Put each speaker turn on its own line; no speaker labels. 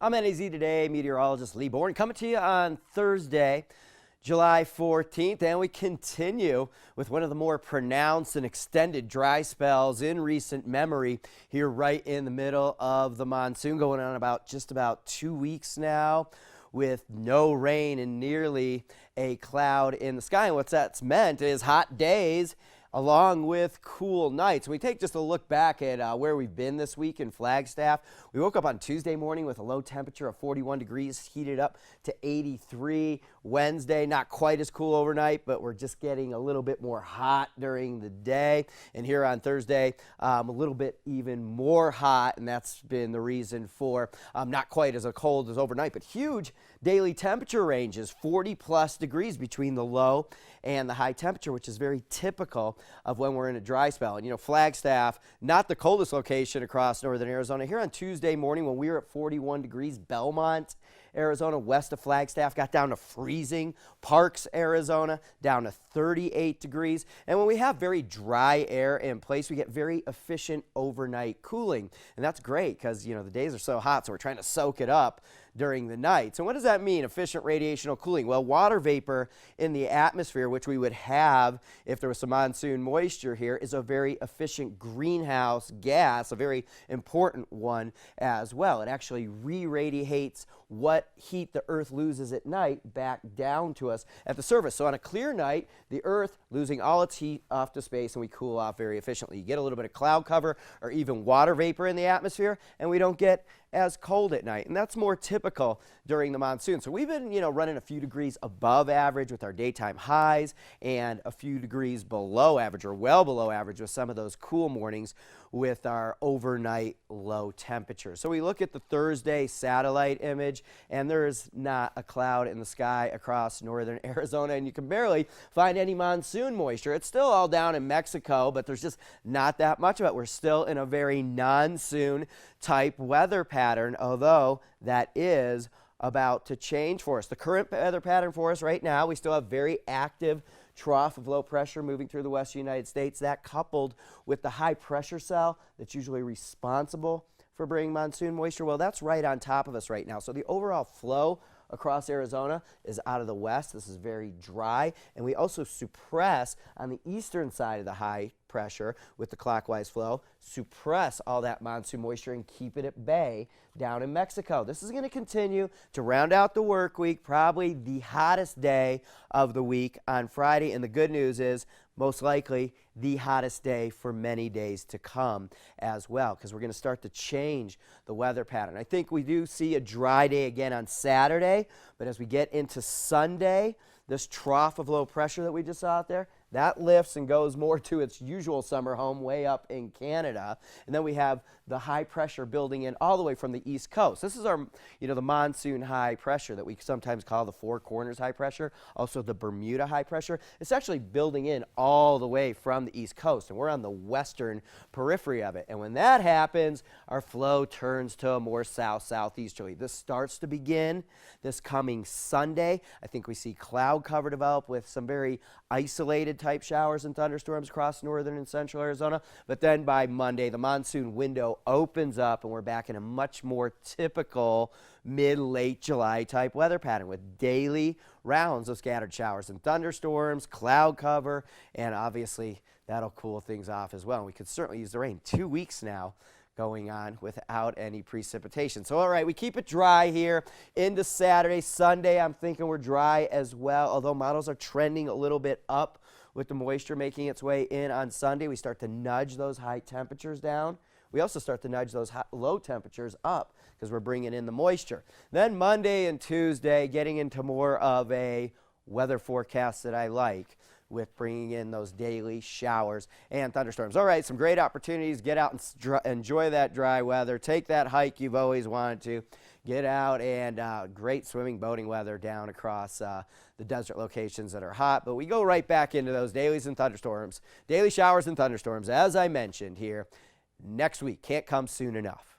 I'm NAZ Today meteorologist Lee Bourne coming to you on Thursday, July 14th, and we continue with one of the more pronounced and extended dry spells in recent memory here right in the middle of the monsoon, going on just about 2 weeks now with no rain and nearly a cloud in the sky. And what that's meant is hot days along with cool nights. We take just a look back at where we've been this week in Flagstaff. We woke up on Tuesday morning with a low temperature of 41 degrees, heated up to 83. Wednesday, not quite as cool overnight, but we're just getting a little bit more hot during the day. And here on Thursday, a little bit even more hot, and that's been the reason for not quite as cold as overnight, but huge daily temperature ranges, 40 plus degrees between the low and the high temperature, which is very typical of when we're in a dry spell. And Flagstaff, not the coldest location across northern Arizona. Here on Tuesday morning when we were at 41 degrees, Belmont, Arizona, west of Flagstaff, got down to freezing. Parks, Arizona, down to 38 degrees. And when we have very dry air in place, we get very efficient overnight cooling. And that's great because, the days are so hot, so we're trying to soak it up during the night. So what does that mean, efficient radiational cooling? Well, water vapor in the atmosphere, which we would have if there was some monsoon moisture here, is a very efficient greenhouse gas, a very important one as well. It actually re-radiates what heat the earth loses at night back down to us at the surface. So on a clear night, the earth losing all its heat off to space, and we cool off very efficiently. You get a little bit of cloud cover or even water vapor in the atmosphere, and we don't get as cold at night, and that's more typical during the monsoon. So we've been, running a few degrees above average with our daytime highs and a few degrees below average or well below average with some of those cool mornings with our overnight low temperatures. So we look at the Thursday satellite image, and there's not a cloud in the sky across northern Arizona, and you can barely find any monsoon moisture. It's still all down in Mexico, but there's just not that much of it. We're still in a very monsoon type weather pattern, although that is about to change for us. The current weather pattern for us right now, we still have very active trough of low pressure moving through the western United States. That coupled with the high pressure cell that's usually responsible for bringing monsoon moisture, well, that's right on top of us right now. So the overall flow across Arizona is out of the west. This is very dry, and we also suppress on the eastern side of the high pressure with the clockwise flow, suppress all that monsoon moisture and keep it at bay down in Mexico. This is going to continue to round out the work week, probably the hottest day of the week on Friday, and the good news is most likely the hottest day for many days to come as well, because we're going to start to change the weather pattern. I think we do see a dry day again on Saturday, but as we get into Sunday, this trough of low pressure that we just saw out there, that lifts and goes more to its usual summer home way up in Canada. And then we have the high pressure building in all the way from the East Coast. This is our, the monsoon high pressure that we sometimes call the Four Corners high pressure, also the Bermuda high pressure. It's actually building in all the way from the East Coast, and we're on the western periphery of it. And when that happens, our flow turns to a more south-southeasterly. This starts to begin this coming Sunday. I think we see cloud cover develop with some very isolated type showers and thunderstorms across northern and central Arizona. But then by Monday, the monsoon window opens up, and we're back in a much more typical mid-late July type weather pattern with daily rounds of scattered showers and thunderstorms, cloud cover, and obviously that'll cool things off as well. And we could certainly use the rain. 2 weeks now going on without any precipitation. So all right, we keep it dry here into Saturday. Sunday, I'm thinking we're dry as well, although models are trending a little bit up with the moisture making its way in on Sunday. We start to nudge those high temperatures down. We also start to nudge those low temperatures up because we're bringing in the moisture. Then Monday and Tuesday, getting into more of a weather forecast that I like, with bringing in those daily showers and thunderstorms. All right, some great opportunities. Get out and enjoy that dry weather. Take that hike you've always wanted to. Get out, and great swimming, boating weather down across the desert locations that are hot. But we go right back into those dailies and thunderstorms, daily showers and thunderstorms, as I mentioned here next week. Can't come soon enough.